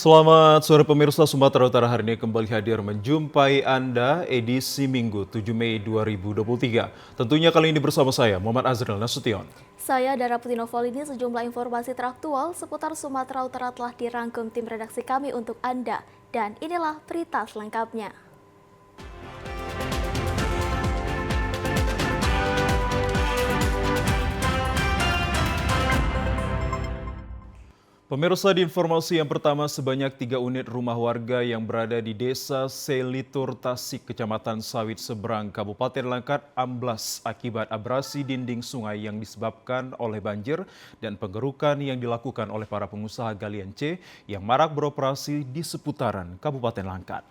Selamat sore pemirsa, Sumatera Utara hari ini kembali hadir menjumpai Anda edisi Minggu 7 Mei 2023. Tentunya kali ini bersama saya Muhammad Azril Nasution. Saya Dara Putinoval. Ini sejumlah informasi teraktual seputar Sumatera Utara telah dirangkum tim redaksi kami untuk Anda. Dan inilah berita selengkapnya. Pemirsa, di informasi yang pertama, sebanyak 3 unit rumah warga yang berada di Desa Selitur Tasik, Kecamatan Sawit Seberang, Kabupaten Langkat amblas akibat abrasi dinding sungai yang disebabkan oleh banjir dan penggerukan yang dilakukan oleh para pengusaha galian C yang marak beroperasi di seputaran Kabupaten Langkat.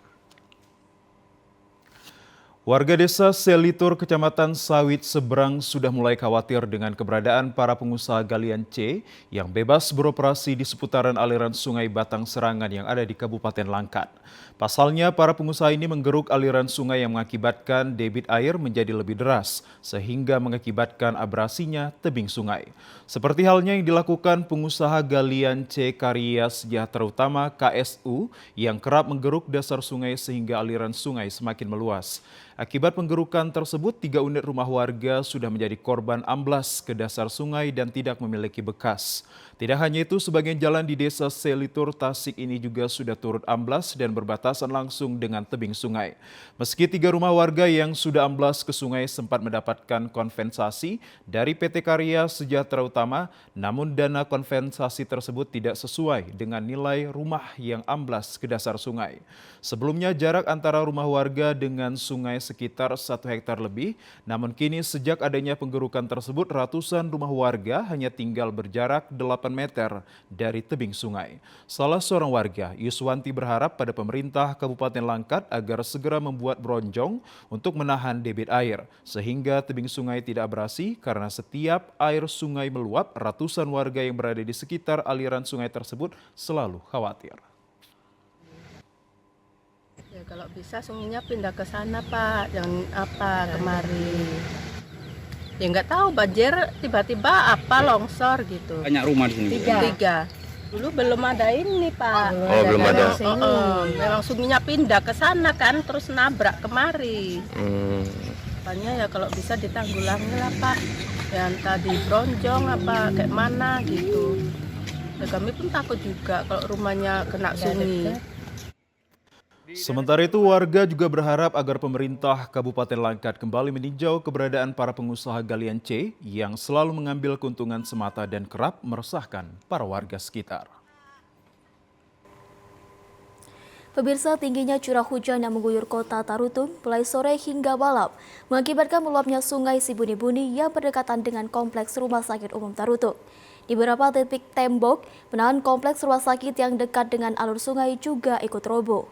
Warga desa Selitur, Kecamatan Sawit Seberang sudah mulai khawatir dengan keberadaan para pengusaha galian C yang bebas beroperasi di seputaran aliran sungai Batang Serangan yang ada di Kabupaten Langkat. Pasalnya, para pengusaha ini menggeruk aliran sungai yang mengakibatkan debit air menjadi lebih deras, sehingga mengakibatkan abrasinya tebing sungai. Seperti halnya yang dilakukan pengusaha galian C Karya Sejahtera Utama KSU yang kerap menggeruk dasar sungai sehingga aliran sungai semakin meluas. Akibat penggerukan tersebut, 3 unit rumah warga sudah menjadi korban amblas ke dasar sungai dan tidak memiliki bekas. Tidak hanya itu, sebagian jalan di desa Selitur Tasik ini juga sudah turut amblas dan berbatasan langsung dengan tebing sungai. Meski 3 rumah warga yang sudah amblas ke sungai sempat mendapatkan kompensasi dari PT Karya Sejahtera Utama, namun dana kompensasi tersebut tidak sesuai dengan nilai rumah yang amblas ke dasar sungai. Sebelumnya, jarak antara rumah warga dengan sungai sekitar 1 hektar lebih, namun kini sejak adanya penggerukan tersebut ratusan rumah warga hanya tinggal berjarak 8 meter dari tebing sungai. Salah seorang warga, Yuswanti, berharap pada pemerintah Kabupaten Langkat agar segera membuat bronjong untuk menahan debit air, sehingga tebing sungai tidak abrasi karena setiap air sungai meluap, ratusan warga yang berada di sekitar aliran sungai tersebut selalu khawatir. Ya, kalau bisa sungainya pindah ke sana, Pak, yang kemari. Ya nggak tahu, banjir tiba-tiba longsor gitu. Banyak rumah di sini. Tiga. Dulu belum ada ini, Pak. Oh, belum ada. Memang sungainya pindah ke sana kan, terus nabrak kemari. Makanya ya kalau bisa ditanggulangi lah, Pak. Ya entah di bronjong kayak mana gitu. Ya kami pun takut juga kalau rumahnya kena sungai. Sementara itu, warga juga berharap agar pemerintah Kabupaten Langkat kembali meninjau keberadaan para pengusaha galian C yang selalu mengambil keuntungan semata dan kerap meresahkan para warga sekitar. Pemirsa, tingginya curah hujan yang mengguyur kota Tarutung mulai sore hingga malam mengakibatkan meluapnya sungai Sibuni-Buni yang berdekatan dengan kompleks Rumah Sakit Umum Tarutung. Di beberapa titik tembok penahan kompleks rumah sakit yang dekat dengan alur sungai juga ikut roboh.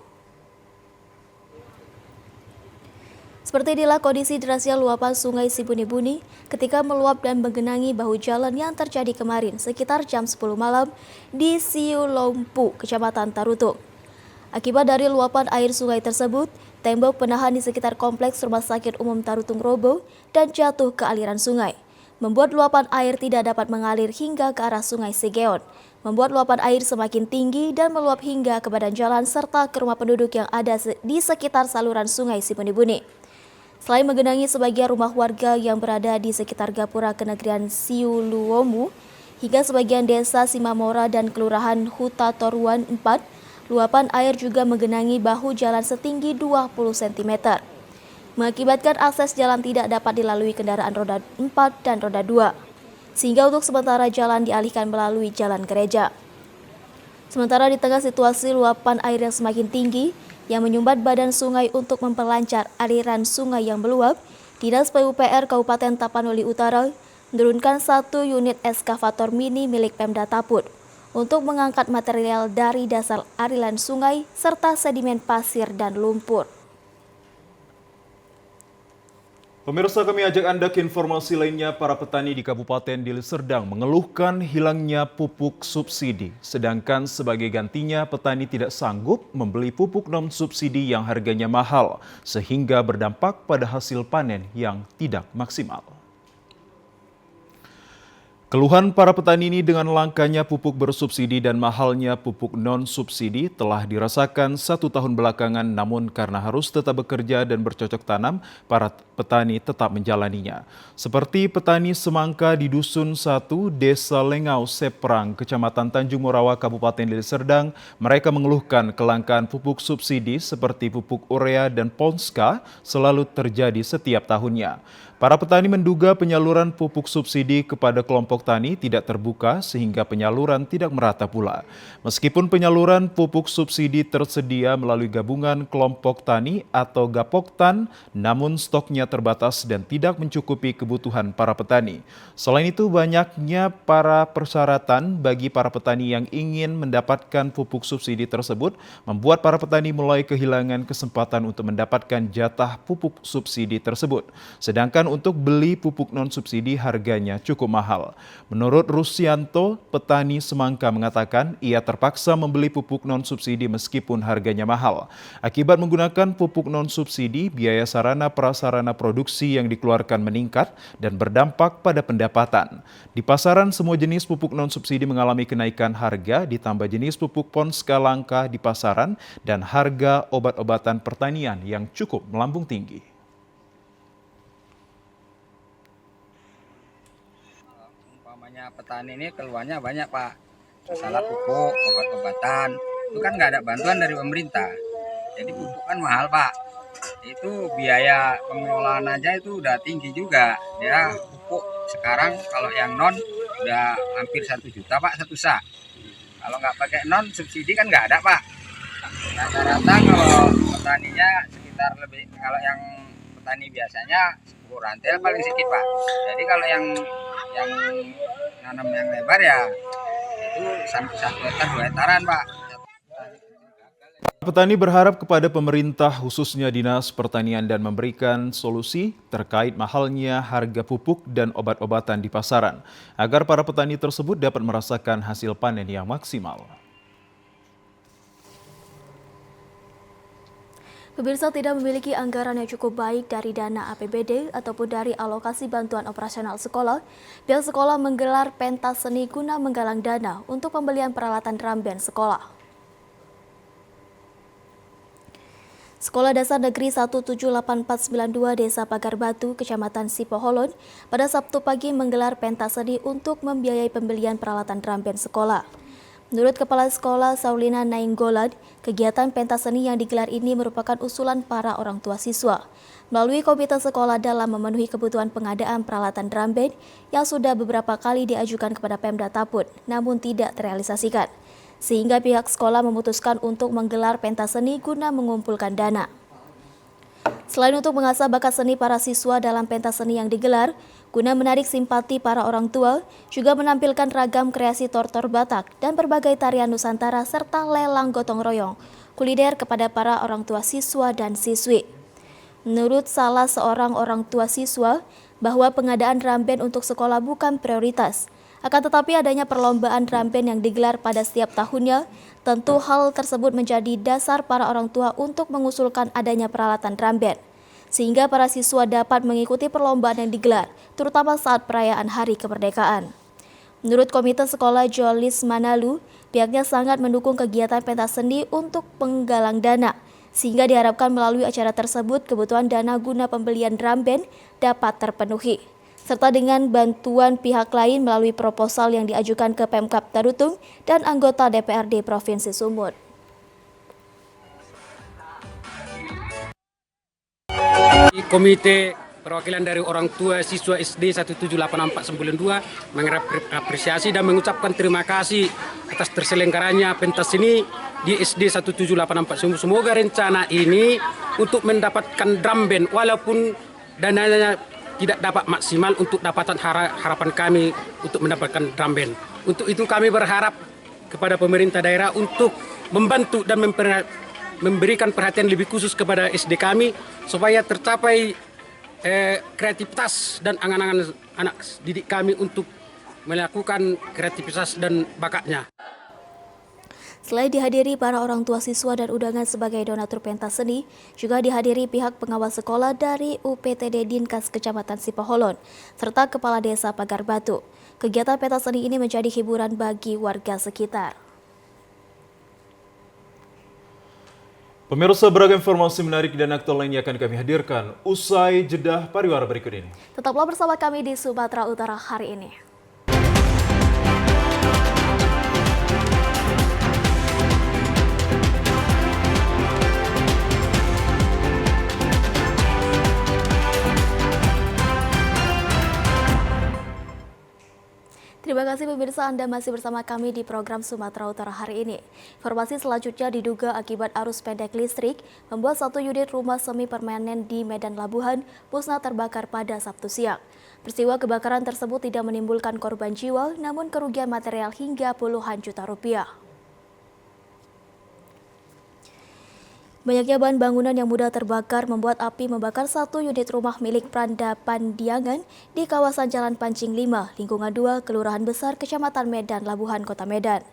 Seperti inilah kondisi derasnya luapan sungai Sibuni-Buni ketika meluap dan menggenangi bahu jalan yang terjadi kemarin sekitar jam 10 malam di Siulompu, Kecamatan Tarutung. Akibat dari luapan air sungai tersebut, tembok penahan di sekitar kompleks Rumah Sakit Umum Tarutung roboh dan jatuh ke aliran sungai, membuat luapan air tidak dapat mengalir hingga ke arah Sungai Sigeon, membuat luapan air semakin tinggi dan meluap hingga ke badan jalan serta ke rumah penduduk yang ada di sekitar saluran sungai Sibuni-Buni. Selain menggenangi sebagian rumah warga yang berada di sekitar gapura kenegrian Siuluomu hingga sebagian desa Simamora dan Kelurahan Huta Toruan 4, luapan air juga menggenangi bahu jalan setinggi 20 cm, mengakibatkan akses jalan tidak dapat dilalui kendaraan roda 4 dan roda 2, sehingga untuk sementara jalan dialihkan melalui jalan gereja. Sementara di tengah situasi luapan air yang semakin tinggi yang menyumbat badan sungai untuk memperlancar aliran sungai yang meluap, Dinas PUPR Kabupaten Tapanuli Utara menurunkan 1 unit eskavator mini milik Pemda Taput untuk mengangkat material dari dasar aliran sungai serta sedimen pasir dan lumpur. Pemirsa, kami ajak Anda ke informasi lainnya. Para petani di Kabupaten Deli Serdang mengeluhkan hilangnya pupuk subsidi. Sedangkan sebagai gantinya petani tidak sanggup membeli pupuk non-subsidi yang harganya mahal, sehingga berdampak pada hasil panen yang tidak maksimal. Keluhan para petani ini dengan langkanya pupuk bersubsidi dan mahalnya pupuk non-subsidi telah dirasakan 1 tahun belakangan, namun karena harus tetap bekerja dan bercocok tanam, para petani tetap menjalaninya. Seperti petani semangka di Dusun 1, Desa Lengau, Seprang, Kecamatan Tanjung Morawa, Kabupaten Deli Serdang, mereka mengeluhkan kelangkaan pupuk subsidi seperti pupuk urea dan ponska selalu terjadi setiap tahunnya. Para petani menduga penyaluran pupuk subsidi kepada kelompok tani tidak terbuka sehingga penyaluran tidak merata pula. Meskipun penyaluran pupuk subsidi tersedia melalui gabungan kelompok tani atau Gapoktan, namun stoknya terbatas dan tidak mencukupi kebutuhan para petani. Selain itu, banyaknya para persyaratan bagi para petani yang ingin mendapatkan pupuk subsidi tersebut membuat para petani mulai kehilangan kesempatan untuk mendapatkan jatah pupuk subsidi tersebut. Sedangkan untuk beli pupuk non-subsidi harganya cukup mahal. Menurut Rusianto, petani semangka mengatakan ia terpaksa membeli pupuk non-subsidi meskipun harganya mahal. Akibat menggunakan pupuk non-subsidi, biaya sarana prasarana produksi yang dikeluarkan meningkat dan berdampak pada pendapatan. Di pasaran, semua jenis pupuk non-subsidi mengalami kenaikan harga, ditambah jenis pupuk ponska langka di pasaran dan harga obat-obatan pertanian yang cukup melambung tinggi. Petani ini keluhannya banyak, Pak. Masalah pupuk, obat-obatan, itu kan nggak ada bantuan dari pemerintah. Jadi pupuk kan mahal, Pak. Itu biaya pengelolaan aja itu udah tinggi juga. Ya pupuk sekarang kalau yang non udah hampir 1 juta, Pak, 1 sak. Kalau nggak pakai non subsidi kan nggak ada, Pak. Rata-rata kalau petaninya sekitar lebih, kalau yang petani biasanya 10 rantai paling sedikit, Pak. Jadi kalau yang nanam yang lebar ya itu sampai 1 hektar 2 hektaran, Pak. Petani berharap kepada pemerintah khususnya Dinas Pertanian dan memberikan solusi terkait mahalnya harga pupuk dan obat-obatan di pasaran agar para petani tersebut dapat merasakan hasil panen yang maksimal. Pemirsa, tidak memiliki anggaran yang cukup baik dari dana APBD ataupun dari alokasi bantuan operasional sekolah, pihak sekolah menggelar pentas seni guna menggalang dana untuk pembelian peralatan drum band sekolah. Sekolah Dasar Negeri 178492 Desa Pagar Batu, Kecamatan Sipoholon, pada Sabtu pagi menggelar pentas seni untuk membiayai pembelian peralatan drum band sekolah. Menurut Kepala Sekolah Saulina Nainggolan, kegiatan pentas seni yang digelar ini merupakan usulan para orang tua siswa melalui komite sekolah dalam memenuhi kebutuhan pengadaan peralatan drum band yang sudah beberapa kali diajukan kepada Pemda Taput, namun tidak terrealisasikan. Sehingga pihak sekolah memutuskan untuk menggelar pentas seni guna mengumpulkan dana. Selain untuk mengasah bakat seni para siswa dalam pentas seni yang digelar, guna menarik simpati para orang tua, juga menampilkan ragam kreasi tortor Batak dan berbagai tarian Nusantara serta lelang gotong royong kuliner kepada para orang tua siswa dan siswi. Menurut salah seorang orang tua siswa, bahwa pengadaan drum band untuk sekolah bukan prioritas. Akan tetapi adanya perlombaan drum band yang digelar pada setiap tahunnya, tentu hal tersebut menjadi dasar para orang tua untuk mengusulkan adanya peralatan drum band, sehingga para siswa dapat mengikuti perlombaan yang digelar, terutama saat perayaan Hari Kemerdekaan. Menurut Komite Sekolah Jolis Manalu, pihaknya sangat mendukung kegiatan pentas seni untuk penggalang dana, sehingga diharapkan melalui acara tersebut kebutuhan dana guna pembelian drum band dapat terpenuhi, serta dengan bantuan pihak lain melalui proposal yang diajukan ke Pemkab Tarutung dan anggota DPRD Provinsi Sumut. Komite perwakilan dari orang tua siswa SD 178492 mengapresiasi dan mengucapkan terima kasih atas terselenggaranya pentas ini di SD 1784. Semoga rencana ini untuk mendapatkan drum band walaupun dananya tidak dapat maksimal untuk dapatan harapan kami untuk mendapatkan drum band. Untuk itu kami berharap kepada pemerintah daerah untuk membantu dan memberikan perhatian lebih khusus kepada SD kami supaya tercapai kreativitas dan angan-angan anak didik kami untuk melakukan kreativitas dan bakatnya. Selain dihadiri para orang tua siswa dan undangan sebagai donatur pentas seni, juga dihadiri pihak pengawas sekolah dari UPTD Dinkas Kecamatan Sipaholon, serta Kepala Desa Pagar Batu. Kegiatan pentas seni ini menjadi hiburan bagi warga sekitar. Pemirsa, beragam informasi menarik dan aktual lainnya akan kami hadirkan usai jeda pariwara berikut ini. Tetaplah bersama kami di Sumatera Utara hari ini. Terima kasih pemirsa, Anda masih bersama kami di program Sumatera Utara hari ini. Informasi selanjutnya diduga akibat arus pendek listrik membuat satu unit rumah semi permanen di Medan Labuhan musnah terbakar pada Sabtu siang. Peristiwa kebakaran tersebut tidak menimbulkan korban jiwa, namun kerugian material hingga puluhan juta rupiah. Banyaknya bahan bangunan yang mudah terbakar membuat api membakar satu unit rumah milik Pranda Pandiangan di kawasan Jalan Pancing 5, lingkungan 2, Kelurahan Besar, Kecamatan Medan, Labuhan, Kota Medan.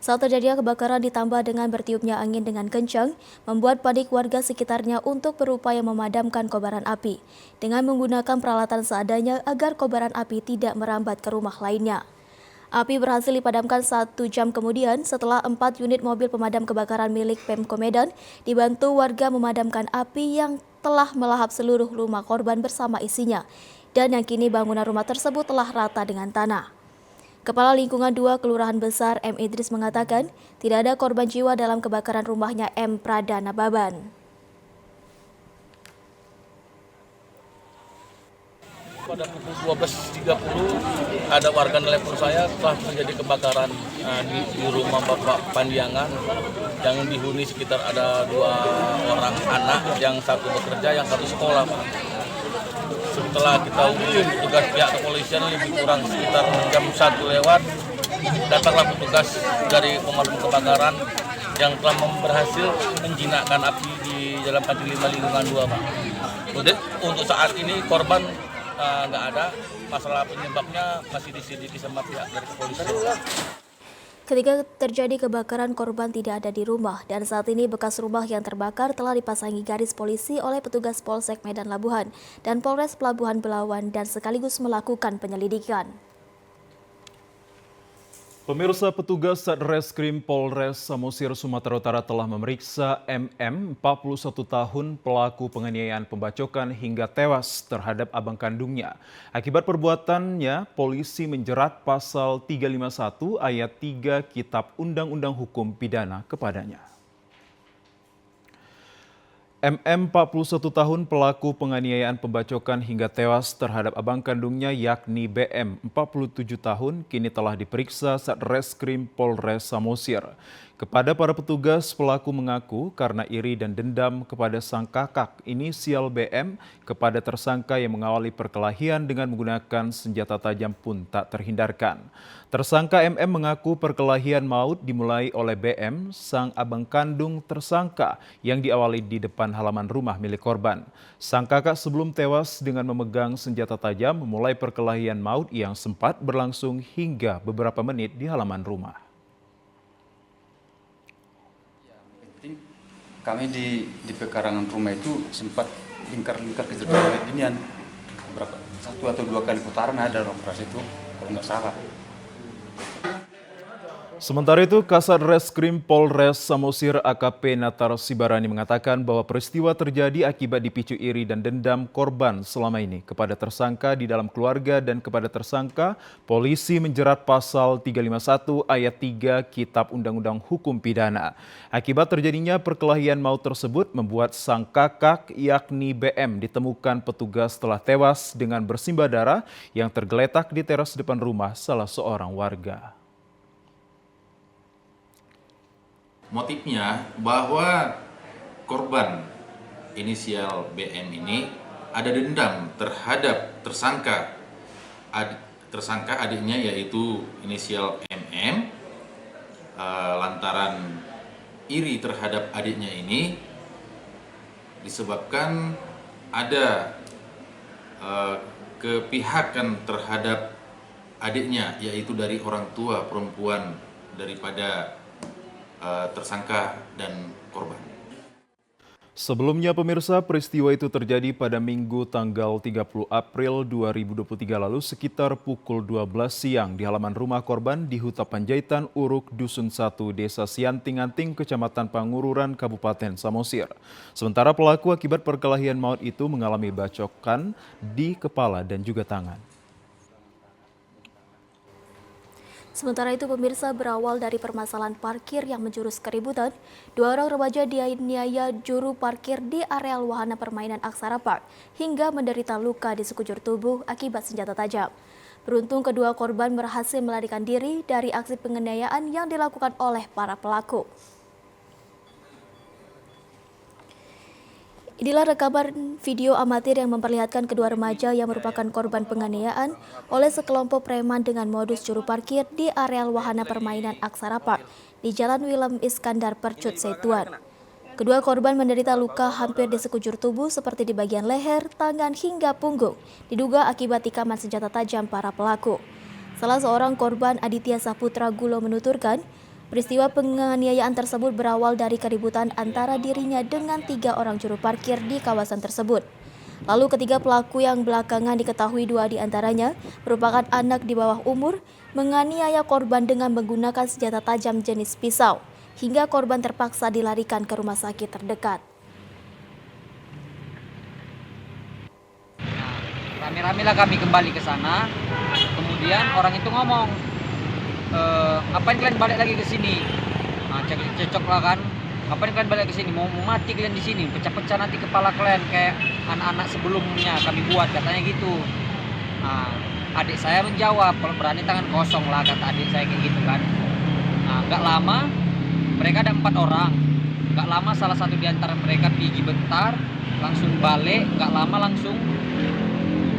Saat terjadinya kebakaran ditambah dengan bertiupnya angin dengan kencang, membuat panik warga sekitarnya untuk berupaya memadamkan kobaran api dengan menggunakan peralatan seadanya agar kobaran api tidak merambat ke rumah lainnya. Api berhasil dipadamkan 1 jam kemudian setelah 4 unit mobil pemadam kebakaran milik Pemko Medan dibantu warga memadamkan api yang telah melahap seluruh rumah korban bersama isinya dan yang kini bangunan rumah tersebut telah rata dengan tanah. Kepala Lingkungan 2 Kelurahan Besar M. Idris mengatakan tidak ada korban jiwa dalam kebakaran rumahnya M. Pradana Baban. Pada pukul 12.30 ada warga nelpon saya telah terjadi kebakaran di rumah Bapak Pandiangan yang dihuni sekitar ada 2 orang anak, yang satu bekerja, yang satu sekolah. Setelah kita hubungi petugas pihak kepolisian lebih kurang sekitar jam 1 lewat, datanglah petugas dari pemadam kebakaran yang telah berhasil menjinakkan api di Jalan Pancing 5 lingkungan 2, Pak. Untuk saat ini korban nggak ada, masalah penyebabnya masih diselidiki sama pihak dari kepolisian. Ketika terjadi kebakaran, korban tidak ada di rumah dan saat ini bekas rumah yang terbakar telah dipasangi garis polisi oleh petugas Polsek Medan Labuhan dan Polres Pelabuhan Belawan dan sekaligus melakukan penyelidikan. Pemirsa, petugas Satreskrim Polres Samosir, Sumatera Utara telah memeriksa MM, 41 tahun, pelaku penganiayaan pembacokan hingga tewas terhadap abang kandungnya. Akibat perbuatannya, polisi menjerat pasal 351 ayat 3 Kitab Undang-Undang Hukum Pidana kepadanya. MM, 41 tahun, pelaku penganiayaan pembacokan hingga tewas terhadap abang kandungnya yakni BM, 47 tahun, kini telah diperiksa Satreskrim Polres Samosir. Kepada para petugas, pelaku mengaku karena iri dan dendam kepada sang kakak inisial BM kepada tersangka yang mengawali perkelahian dengan menggunakan senjata tajam pun tak terhindarkan. Tersangka MM mengaku perkelahian maut dimulai oleh BM, sang abang kandung tersangka yang diawali di depan halaman rumah milik korban. Sang kakak sebelum tewas dengan memegang senjata tajam memulai perkelahian maut yang sempat berlangsung hingga beberapa menit di halaman rumah. Kami di pekarangan rumah itu sempat lingkar-lingkar kejadian ginian, berapa 1 atau 2 kali putaran ada operasi itu kalau nggak salah. Sementara itu, Kasat Reskrim Polres Samosir AKP Natar Sibarani mengatakan bahwa peristiwa terjadi akibat dipicu iri dan dendam korban selama ini kepada tersangka di dalam keluarga dan kepada tersangka, polisi menjerat pasal 351 ayat 3 Kitab Undang-Undang Hukum Pidana. Akibat terjadinya perkelahian maut tersebut membuat sang kakak yakni BM ditemukan petugas telah tewas dengan bersimbah darah yang tergeletak di teras depan rumah salah seorang warga. Motifnya bahwa korban inisial BM ini ada dendam terhadap tersangka adiknya yaitu inisial MM, lantaran iri terhadap adiknya ini disebabkan ada kepihakan terhadap adiknya yaitu dari orang tua perempuan daripada tersangka dan korban. Sebelumnya pemirsa, peristiwa itu terjadi pada Minggu tanggal 30 April 2023 lalu sekitar pukul 12 siang di halaman rumah korban di Huta Panjaitan, Uruk, Dusun 1, Desa Sianting-Anting, Kecamatan Pangururan, Kabupaten Samosir. Sementara pelaku akibat perkelahian maut itu mengalami bacokan di kepala dan juga tangan. Sementara itu pemirsa, berawal dari permasalahan parkir yang menjurus keributan, 2 orang remaja dianiaya juru parkir di areal wahana permainan Aksara Park hingga menderita luka di sekujur tubuh akibat senjata tajam. Beruntung kedua korban berhasil melarikan diri dari aksi penganiayaan yang dilakukan oleh para pelaku. Inilah rekaman video amatir yang memperlihatkan kedua remaja yang merupakan korban penganiayaan oleh sekelompok preman dengan modus juru parkir di areal wahana permainan Aksara Park di Jalan Willem Iskandar, Percut, Setuan. Kedua korban menderita luka hampir di sekujur tubuh seperti di bagian leher, tangan hingga punggung, diduga akibat tikaman senjata tajam para pelaku. Salah seorang korban, Aditya Saputra Gulo, menuturkan, peristiwa penganiayaan tersebut berawal dari keributan antara dirinya dengan 3 orang juru parkir di kawasan tersebut. Lalu ketiga pelaku yang belakangan diketahui 2 diantaranya merupakan anak di bawah umur menganiaya korban dengan menggunakan senjata tajam jenis pisau, hingga korban terpaksa dilarikan ke rumah sakit terdekat. Rame-rame lah kami kembali ke sana, kemudian orang itu ngomong, ngapain kalian balik lagi ke sini? Nah, cocok lah kan. Ngapain kalian balik ke sini? Mau mati kalian di sini? Pecah-pecah nanti kepala kalian kayak anak-anak sebelumnya kami buat, katanya gitu. Nah, adik saya menjawab, kalau berani tangan kosong lah, kata adik saya kayak gitu kan. Nah, gak lama mereka ada 4 orang. Gak lama salah satu di antara mereka pergi bentar, langsung balik. Gak lama langsung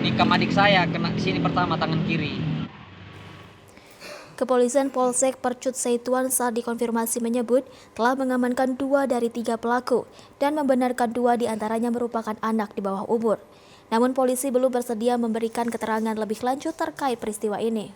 nikam adik saya, kena sini pertama tangan kiri. Kepolisian Polsek Percut Setuan saat dikonfirmasi menyebut telah mengamankan 2 dari 3 pelaku dan membenarkan 2 diantaranya merupakan anak di bawah umur. Namun polisi belum bersedia memberikan keterangan lebih lanjut terkait peristiwa ini.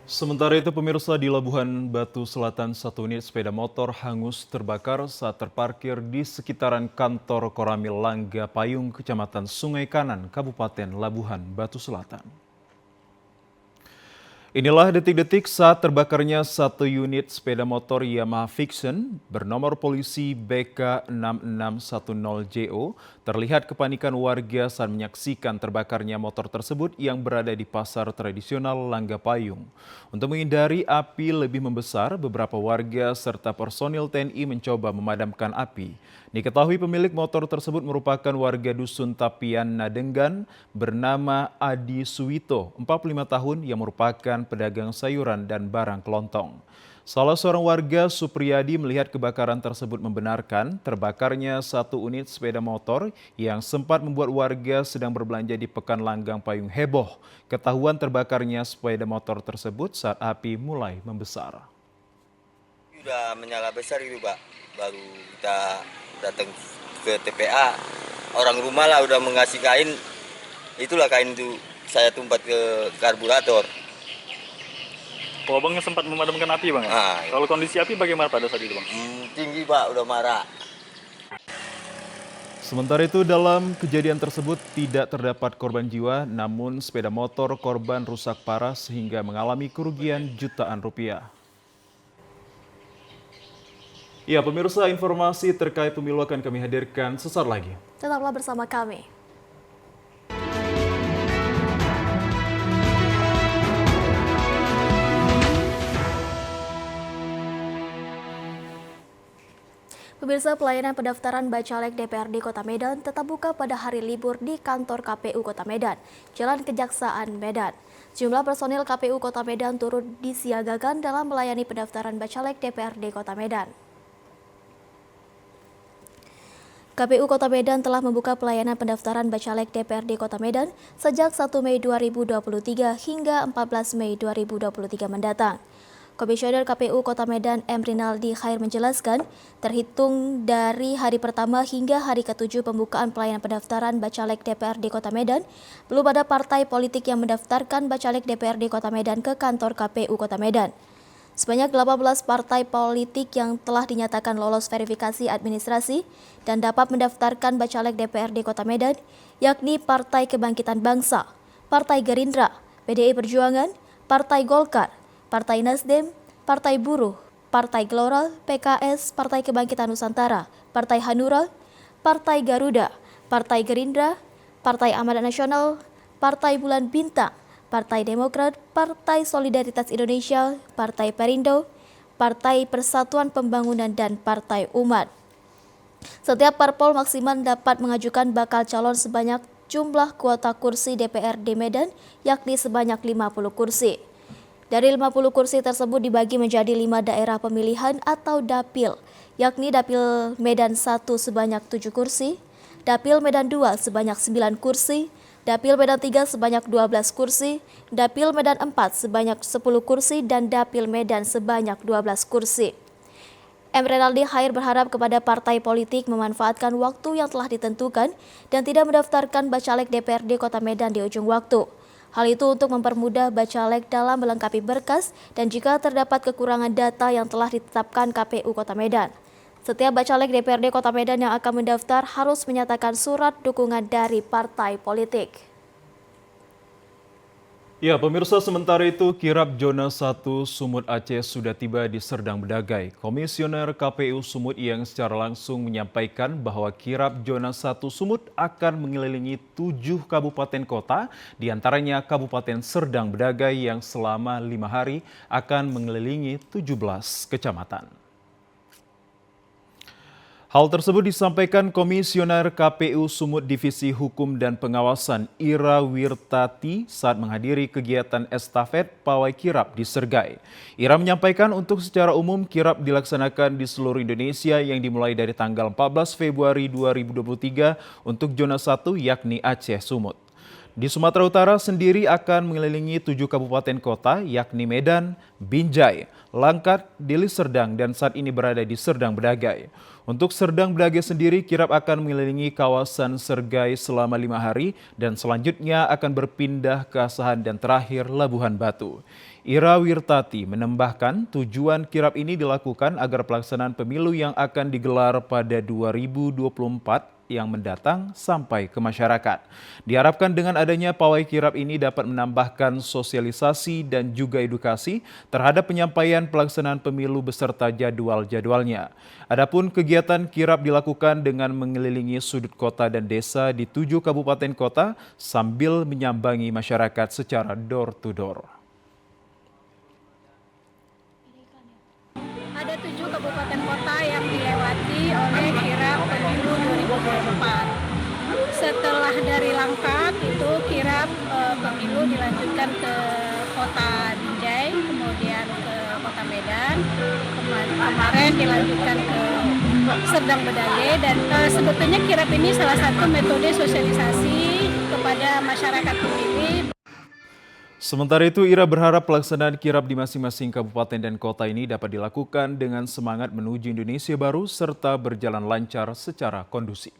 Sementara itu pemirsa, di Labuhan Batu Selatan 1 unit sepeda motor hangus terbakar saat terparkir di sekitaran kantor Koramil Langga Payung, Kecamatan Sungai Kanan, Kabupaten Labuhan Batu Selatan. Inilah detik-detik saat terbakarnya 1 unit sepeda motor Yamaha Vixion bernomor polisi BK6610JO. Terlihat kepanikan warga saat menyaksikan terbakarnya motor tersebut yang berada di pasar tradisional Langga Payung. Untuk menghindari api lebih membesar, beberapa warga serta personil TNI mencoba memadamkan api. Diketahui pemilik motor tersebut merupakan warga Dusun Tapian Nadenggan bernama Adi Suwito, 45 tahun, yang merupakan pedagang sayuran dan barang kelontong. Salah seorang warga, Supriyadi, melihat kebakaran tersebut membenarkan terbakarnya 1 unit sepeda motor yang sempat membuat warga sedang berbelanja di Pekan Langgang Payung heboh. Ketahuan terbakarnya sepeda motor tersebut saat api mulai membesar. Sudah menyala besar itu, Pak. Baru kita datang ke TPA, orang rumah lah udah mengasih kain, itulah kain itu saya tumpat ke karburator. Oh, Bang sempat memadamkan api, Bang? Nah, kalau kondisi api bagaimana pada saat itu, Bang? Tinggi, Pak, udah marah. Sementara itu, dalam kejadian tersebut tidak terdapat korban jiwa, namun sepeda motor korban rusak parah sehingga mengalami kerugian jutaan rupiah. Ya, pemirsa, informasi terkait pemilu akan kami hadirkan sesaat lagi. Tetaplah bersama kami. Pemirsa, pelayanan pendaftaran Bacalek DPRD Kota Medan tetap buka pada hari libur di kantor KPU Kota Medan, Jalan Kejaksaan Medan. Jumlah personil KPU Kota Medan turut disiagakan dalam melayani pendaftaran Bacalek DPRD Kota Medan. KPU Kota Medan telah membuka pelayanan pendaftaran Bacalek DPRD Kota Medan sejak 1 Mei 2023 hingga 14 Mei 2023 mendatang. Komisioner KPU Kota Medan M. Rinaldi Khair menjelaskan, terhitung dari hari pertama hingga hari ke-7 pembukaan pelayanan pendaftaran Bacalek DPRD Kota Medan, belum ada partai politik yang mendaftarkan Bacalek DPRD Kota Medan ke kantor KPU Kota Medan. Sebanyak 18 partai politik yang telah dinyatakan lolos verifikasi administrasi dan dapat mendaftarkan bacalek DPRD Kota Medan, yakni Partai Kebangkitan Bangsa, Partai Gerindra, PDI Perjuangan, Partai Golkar, Partai Nasdem, Partai Buruh, Partai Gelora, PKS, Partai Kebangkitan Nusantara, Partai Hanura, Partai Garuda, Partai Gerindra, Partai Amanat Nasional, Partai Bulan Bintang, Partai Demokrat, Partai Solidaritas Indonesia, Partai Perindo, Partai Persatuan Pembangunan, dan Partai Umat. Setiap parpol maksimal dapat mengajukan bakal calon sebanyak jumlah kuota kursi DPRD Medan, yakni sebanyak 50 kursi. Dari 50 kursi tersebut dibagi menjadi 5 daerah pemilihan atau dapil, yakni Dapil Medan 1 sebanyak 7 kursi, Dapil Medan 2 sebanyak 9 kursi, Dapil Medan 3 sebanyak 12 kursi, Dapil Medan 4 sebanyak 10 kursi, dan Dapil Medan sebanyak 12 kursi. M. Renaldi Khair berharap kepada partai politik memanfaatkan waktu yang telah ditentukan dan tidak mendaftarkan bacalek DPRD Kota Medan di ujung waktu. Hal itu untuk mempermudah bacalek dalam melengkapi berkas dan jika terdapat kekurangan data yang telah ditetapkan KPU Kota Medan. Setiap bacalek DPRD Kota Medan yang akan mendaftar harus menyatakan surat dukungan dari partai politik. Ya, pemirsa, sementara itu kirap Zona 1 Sumut Aceh sudah tiba di Serdang Bedagai. Komisioner KPU Sumut yang secara langsung menyampaikan bahwa kirap Zona 1 Sumut akan mengelilingi 7 kabupaten kota, diantaranya Kabupaten Serdang Bedagai yang selama 5 hari akan mengelilingi 17 kecamatan. Hal tersebut disampaikan Komisioner KPU Sumut Divisi Hukum dan Pengawasan Ira Wirtati saat menghadiri kegiatan estafet pawai kirap di Sergai. Ira menyampaikan untuk secara umum kirap dilaksanakan di seluruh Indonesia yang dimulai dari tanggal 14 Februari 2023 untuk Zona 1 yakni Aceh Sumut. Di Sumatera Utara sendiri akan mengelilingi 7 kabupaten kota yakni Medan, Binjai, Langkat, Deli Serdang dan saat ini berada di Serdang Bedagai. Untuk Serdang Bedagai sendiri kirap akan mengelilingi kawasan Sergai selama 5 hari dan selanjutnya akan berpindah ke Asahan dan terakhir Labuhan Batu. Ira Wirtati menambahkan tujuan kirap ini dilakukan agar pelaksanaan pemilu yang akan digelar pada 2024 yang mendatang sampai ke masyarakat. Diharapkan dengan adanya pawai kirap ini dapat menambahkan sosialisasi dan juga edukasi terhadap penyampaian pelaksanaan pemilu beserta jadwal-jadwalnya. Adapun kegiatan kirap dilakukan dengan mengelilingi sudut kota dan desa di 7 kabupaten kota sambil menyambangi masyarakat secara door to door. Ada 7 kabupaten kota yang dilewati oleh kirap pemilu 2024. Setelah dari Langkat itu kirap pemilu dilanjutkan ke kota Binjai, kemudian ke kota Medan, kemarin dilanjutkan ke Serdang Bedagai dan sebetulnya kirap ini salah satu metode sosialisasi kepada masyarakat pemilih. Sementara itu, Ira berharap pelaksanaan kirap di masing-masing kabupaten dan kota ini dapat dilakukan dengan semangat menuju Indonesia baru serta berjalan lancar secara kondusif.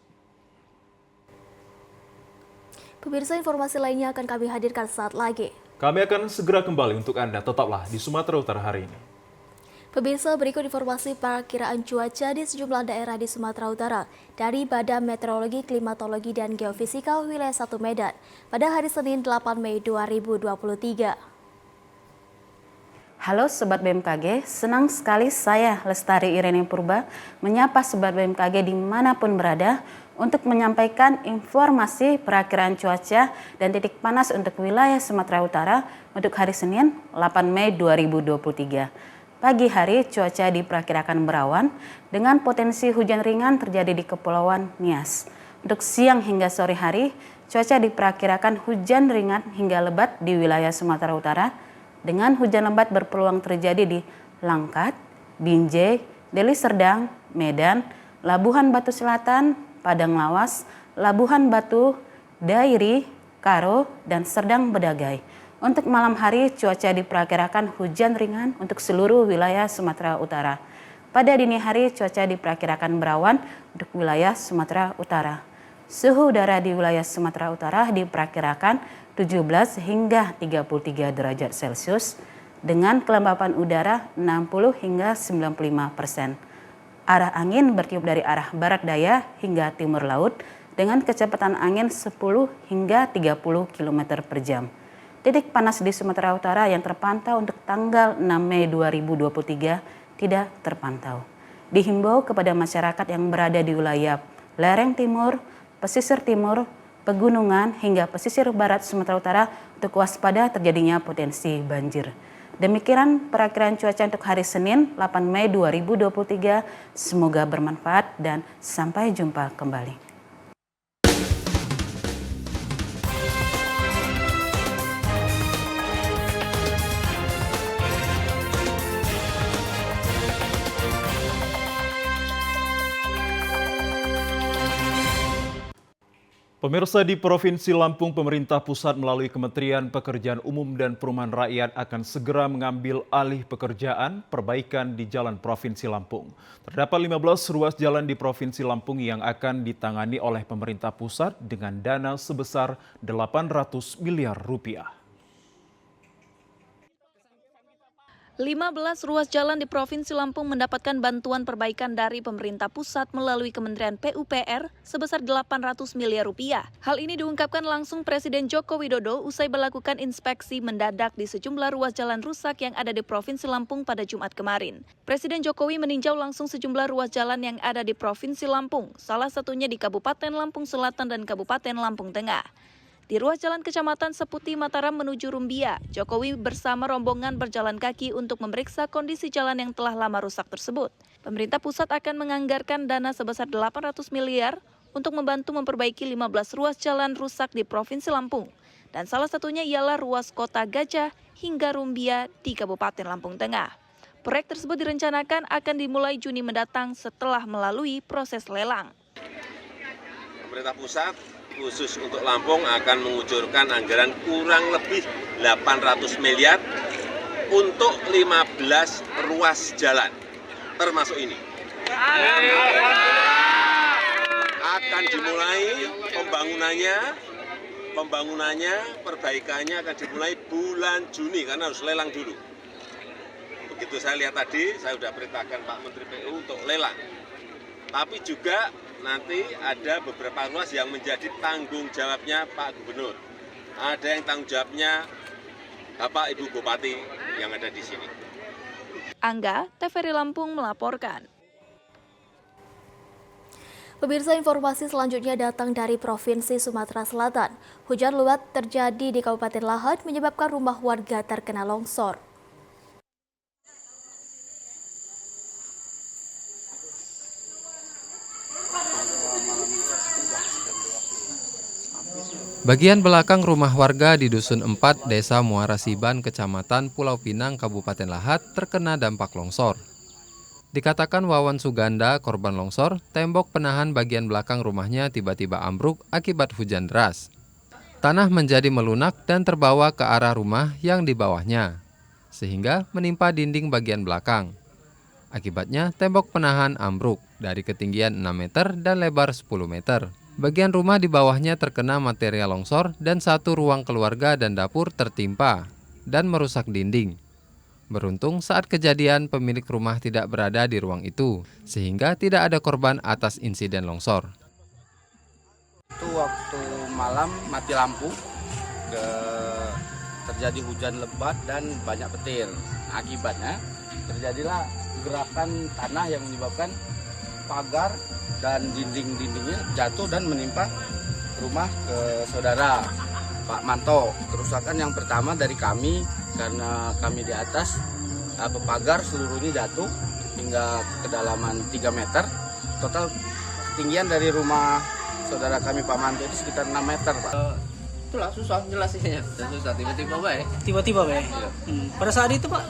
Pemirsa, informasi lainnya akan kami hadirkan saat lagi. Kami akan segera kembali untuk Anda, tetaplah di Sumatera Utara hari ini. Pemirsa, berikut informasi perakiraan cuaca di sejumlah daerah di Sumatera Utara dari Badan Meteorologi, Klimatologi, dan Geofisika Wilayah 1 Medan pada hari Senin 8 Mei 2023. Halo Sobat BMKG, senang sekali saya Lestari Irene Purba menyapa Sobat BMKG dimanapun berada untuk menyampaikan informasi perakiraan cuaca dan titik panas untuk wilayah Sumatera Utara untuk hari Senin 8 Mei 2023. Pagi hari cuaca diperkirakan berawan dengan potensi hujan ringan terjadi di Kepulauan Nias. Untuk siang hingga sore hari, cuaca diperkirakan hujan ringan hingga lebat di wilayah Sumatera Utara dengan hujan lebat berpeluang terjadi di Langkat, Binjai, Deli Serdang, Medan, Labuhan Batu Selatan, Padang Lawas, Labuhan Batu, Dairi, Karo, dan Serdang Bedagai. Untuk malam hari, cuaca diperkirakan hujan ringan untuk seluruh wilayah Sumatera Utara. Pada dini hari, cuaca diperkirakan berawan untuk wilayah Sumatera Utara. Suhu udara di wilayah Sumatera Utara diperkirakan 17 hingga 33 derajat Celcius. dengan kelembapan udara 60 hingga 95%. Arah angin bertiup dari arah barat daya hingga timur laut dengan kecepatan angin 10 hingga 30 km per jam. Titik panas di Sumatera Utara yang terpantau untuk tanggal 6 Mei 2023 tidak terpantau. Dihimbau kepada masyarakat yang berada di wilayah lereng timur, pesisir timur, pegunungan hingga pesisir barat Sumatera Utara untuk waspada terjadinya potensi banjir. Demikian perakiraan cuaca untuk hari Senin 8 Mei 2023. Semoga bermanfaat dan sampai jumpa kembali. Pemirsa, di Provinsi Lampung, pemerintah pusat melalui Kementerian Pekerjaan Umum dan Perumahan Rakyat akan segera mengambil alih pekerjaan perbaikan di jalan Provinsi Lampung. Terdapat 15 ruas jalan di Provinsi Lampung yang akan ditangani oleh pemerintah pusat dengan dana sebesar 800 miliar rupiah. 15 ruas jalan di Provinsi Lampung mendapatkan bantuan perbaikan dari pemerintah pusat melalui Kementerian PUPR sebesar 800 miliar rupiah. Hal ini diungkapkan langsung Presiden Joko Widodo usai melakukan inspeksi mendadak di sejumlah ruas jalan rusak yang ada di Provinsi Lampung pada Jumat kemarin. Presiden Jokowi meninjau langsung sejumlah ruas jalan yang ada di Provinsi Lampung, salah satunya di Kabupaten Lampung Selatan dan Kabupaten Lampung Tengah. Di ruas jalan Kecamatan Seputi Mataram menuju Rumbia, Jokowi bersama rombongan berjalan kaki untuk memeriksa kondisi jalan yang telah lama rusak tersebut. Pemerintah pusat akan menganggarkan dana sebesar 800 miliar untuk membantu memperbaiki 15 ruas jalan rusak di Provinsi Lampung. Dan salah satunya ialah ruas Kota Gajah hingga Rumbia di Kabupaten Lampung Tengah. Proyek tersebut direncanakan akan dimulai Juni mendatang setelah melalui proses lelang. Pemerintah pusat khusus untuk Lampung akan mengucurkan anggaran kurang lebih 800 miliar untuk 15 ruas jalan, termasuk ini. Akan dimulai pembangunannya, perbaikannya akan dimulai bulan Juni karena harus lelang dulu. Begitu saya lihat tadi, saya sudah perintahkan Pak Menteri PU untuk lelang. Tapi juga nanti ada beberapa ruas yang menjadi tanggung jawabnya Pak Gubernur. Ada yang tanggung jawabnya Bapak Ibu Bupati yang ada di sini. Angga, TVRI Lampung melaporkan. Pemirsa, informasi selanjutnya datang dari Provinsi Sumatera Selatan. Hujan lebat terjadi di Kabupaten Lahat menyebabkan rumah warga terkena longsor. Bagian belakang rumah warga di Dusun 4, Desa Muara Siban, Kecamatan Pulau Pinang, Kabupaten Lahat terkena dampak longsor. Dikatakan Wawan Suganda, korban longsor, tembok penahan bagian belakang rumahnya tiba-tiba ambruk akibat hujan deras. Tanah menjadi melunak dan terbawa ke arah rumah yang di bawahnya, sehingga menimpa dinding bagian belakang. Akibatnya tembok penahan ambruk dari ketinggian 6 meter dan lebar 10 meter. Bagian rumah di bawahnya terkena material longsor dan satu ruang keluarga dan dapur tertimpa dan merusak dinding. Beruntung saat kejadian pemilik rumah tidak berada di ruang itu, sehingga tidak ada korban atas insiden longsor. Itu waktu malam mati lampu, terjadi hujan lebat dan banyak petir. Akibatnya terjadilah gerakan tanah yang menyebabkan pagar dan dinding-dindingnya jatuh dan menimpa rumah ke saudara Pak Manto. Kerusakan yang pertama dari kami karena kami di atas, pagar seluruhnya jatuh hingga kedalaman 3 meter. Total ketinggian dari rumah saudara kami Pak Manto itu sekitar 6 meter, Pak. Itulah susah jelasinnya. Susah tiba-tiba baik. Tiba-tiba baik. Iya. Pada saat itu Pak,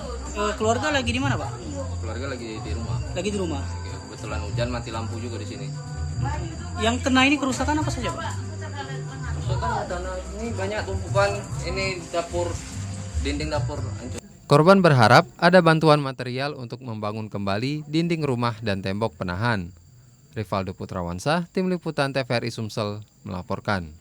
keluarga lagi di mana Pak? Keluarga lagi di rumah. Lagi di rumah. Kebetulan hujan mati lampu juga di sini. Yang kena ini kerusakan apa saja Pak? Kerusakan tanah ini banyak tumpukan, ini dapur, dinding dapur hancur. Korban berharap ada bantuan material untuk membangun kembali dinding rumah dan tembok penahan. Rivaldo Putrawansa, Tim Liputan TVRI Sumsel melaporkan.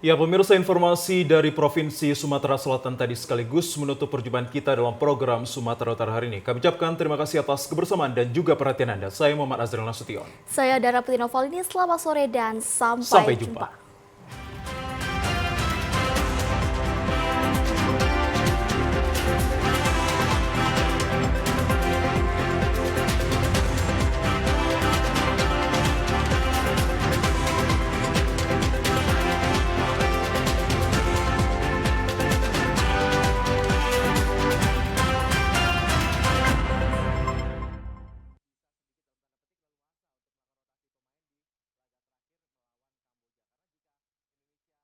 Ya, pemirsa, informasi dari Provinsi Sumatera Selatan tadi sekaligus menutup perjumpaan kita dalam program Sumatera Utara hari ini. Kami ucapkan terima kasih atas kebersamaan dan juga perhatian Anda. Saya Muhammad Azril Nasution. Saya Dara Putri Noval ini, selamat sore dan sampai jumpa.